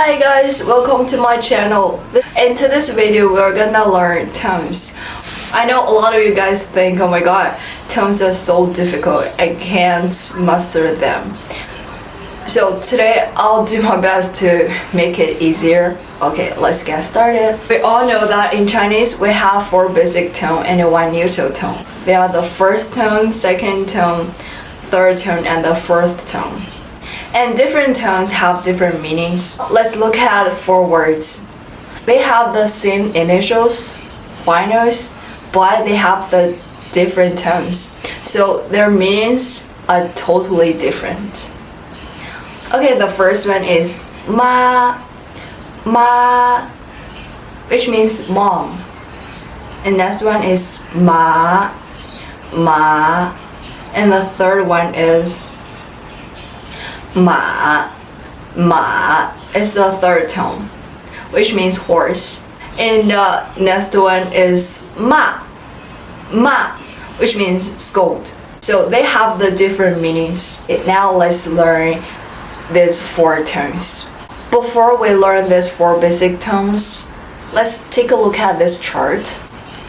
Hi guys, welcome to my channel. In today's video, we're gonna learn tones. I know a lot of you guys think, oh my god, tones are so difficult, I can't master them. So today, I'll do my best to make it easier. Okay, let's get started. We all know that in Chinese, we have 4 basic tones and 1 neutral tone. They are the first tone, second tone, third tone, and the fourth tone. And different tones have different meanings. Let's look at 4 words. They have the same initials, finals, but they have the different tones. So their meanings are totally different. Okay, the first one is ma, which means mom. And next one is ma. And the third one is ma is the third tone, which means horse. And the next one is ma, which means scold. So they have the different meanings. Now let's learn these 4 tones. Before we learn these 4 basic tones, let's take a look at this chart.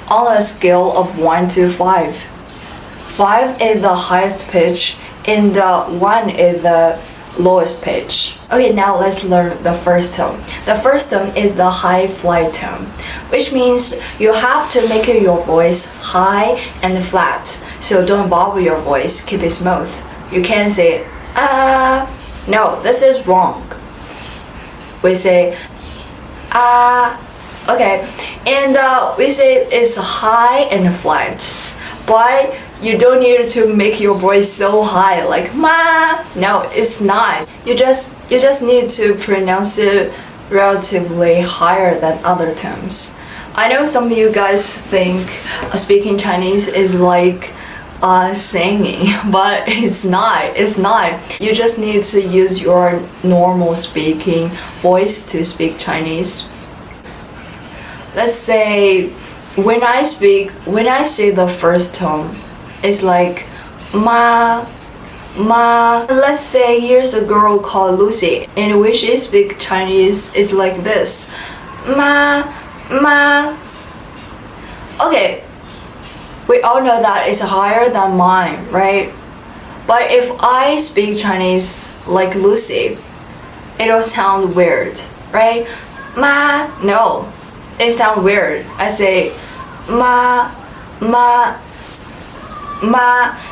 On a scale of 1 to 5, 5 is the highest pitch and 1 is the lowest pitch. Okay, now let's learn the first tone. The first tone is the high flat tone, which means you have to make your voice high and flat. So don't bobble your voice, keep it smooth. You can't say no, this is wrong. We say okay, and we say it's high and flat, but you don't need to make your voice so high like ma. No, it's not. You just need to pronounce it relatively higher than other tones. I know some of you guys think speaking Chinese is like singing, but it's not. It's not. You just need to use your normal speaking voice to speak Chinese. Let's say when I say the first tone, it's like ma. Let's say here's a girl called Lucy, and when she speaks Chinese, it's like this, ma. Okay, we all know that it's higher than mine, right? But if I speak Chinese like Lucy, it'll sound weird, right? Ma, no, it sounds weird. I say ma.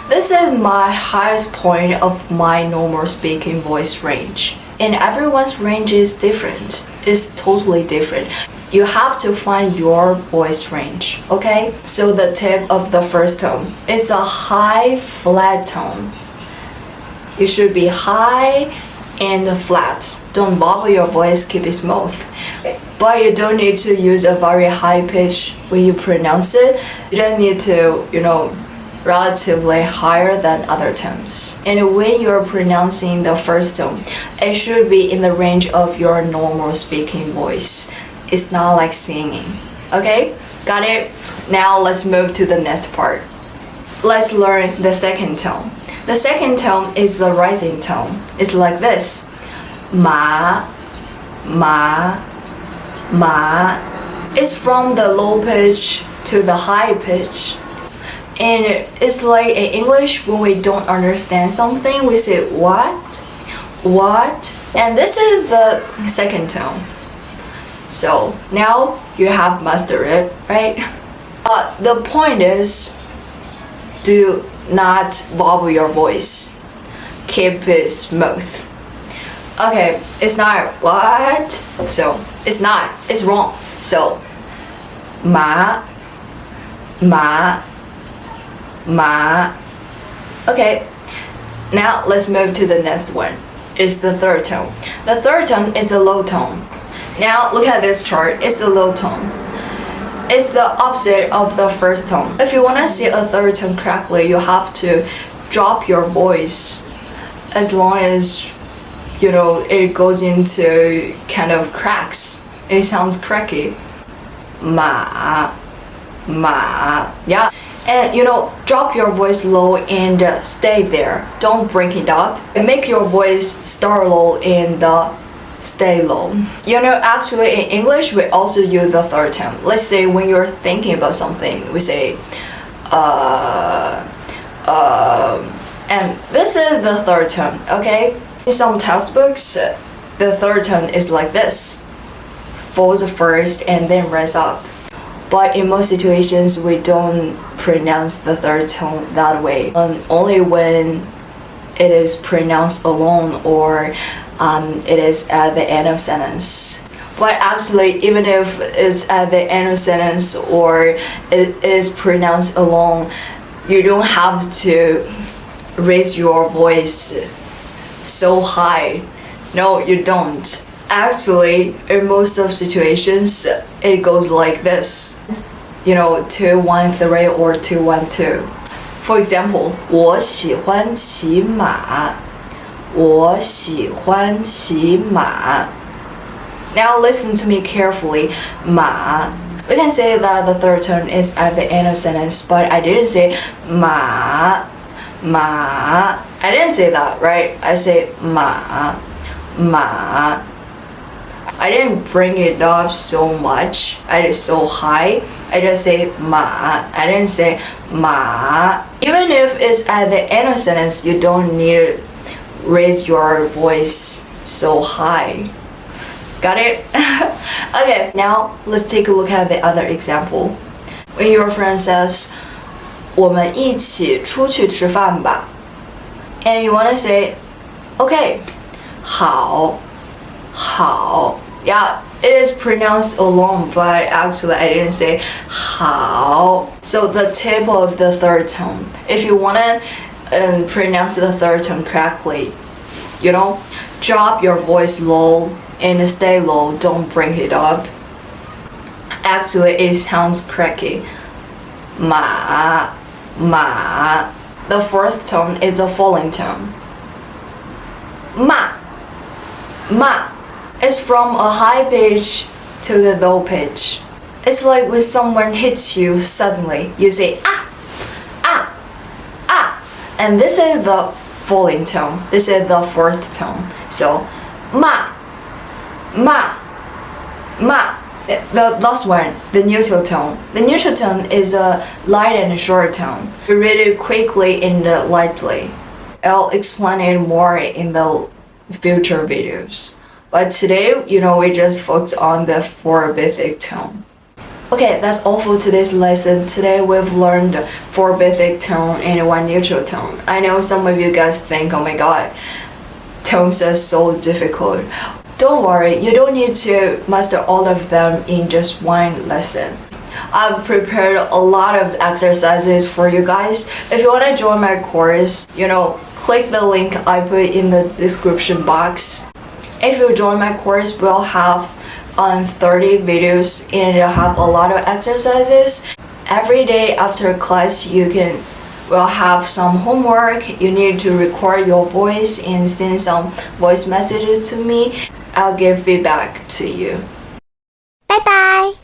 This is my highest point of my normal speaking voice range. And everyone's range is different. It's totally different. You have to find your voice range, okay? So the tip of the first tone is a high flat tone. You should be high and flat. Don't bobble your voice, keep it smooth. But you don't need to use a very high pitch when you pronounce it. You just need to, relatively higher than other tones. And when you're pronouncing the first tone, it should be in the range of your normal speaking voice. It's not like singing. Okay? Got it? Now let's move to the next part. Let's learn the second tone. The second tone is the rising tone. It's like this. Ma. It's from the low pitch to the high pitch. And it's like in English, when we don't understand something, we say what? And this is the second tone. So now you have mastered it, right? The point is, do not bobble your voice. Keep it smooth. Okay, it's not what? So it's not. It's wrong. So ma. Okay, now let's move to the next one. It's the third tone. The third tone is a low tone. Now look at this chart. It's the low tone. It's the opposite of the first tone. If you want to see a third tone correctly, you have to drop your voice as long as it goes into kind of cracks. It sounds cracky. Ma. Yeah. And drop your voice low and stay there. Don't bring it up. And make your voice start low and stay low. You know, actually in English we also use the third tone. Let's say when you're thinking about something, we say and this is the third tone, okay? In some textbooks, the third tone is like this. Falls first and then rise up. But in most situations, we don't pronounce the third tone that way. Only when it is pronounced alone or it is at the end of sentence. But actually, even if it's at the end of sentence or it is pronounced alone, you don't have to raise your voice so high. No, you don't. Actually, in most of situations, it goes like this. You know, 2-1-3 or 2-1-2. For example, 我喜欢骑马。我喜欢骑马。Now listen to me carefully. 马. We can say that the third tone is at the end of sentence, but I didn't say 马。马. I didn't say that, right? I say 马。马. I didn't bring it up so much. I did so high. I just say 马. I didn't say 马. Even if it's at the end of sentence, you don't need to raise your voice so high. Got it? Okay, now let's take a look at the other example. When your friend says, 我们一起出去吃饭吧. And you want to say, okay, 好. 好. Yeah, it is pronounced alone, but actually I didn't say 好. So the tip of the third tone. If you want to pronounce the third tone correctly, you know, drop your voice low and stay low, don't bring it up. Actually, it sounds cracky. 马. The fourth tone is the falling tone. 骂. It's from a high pitch to the low pitch. It's like when someone hits you suddenly, you say ah. And this is the falling tone. This is the fourth tone. So 骂. The last one, the neutral tone. The neutral tone is a light and short tone. You read it quickly and lightly. I'll explain it more in the future videos. But today, you know, we just focus on the four basic tone. Okay, that's all for today's lesson. Today we've learned 4 basic tone and 1 neutral tone. I know some of you guys think, oh my god, tones are so difficult. Don't worry, you don't need to master all of them in just one lesson. I've prepared a lot of exercises for you guys. If you want to join my course, you know, click the link I put in the description box. If you join my course, we'll have 30 videos and you'll have a lot of exercises. Every day after class, we'll have some homework. You need to record your voice and send some voice messages to me. I'll give feedback to you. Bye bye.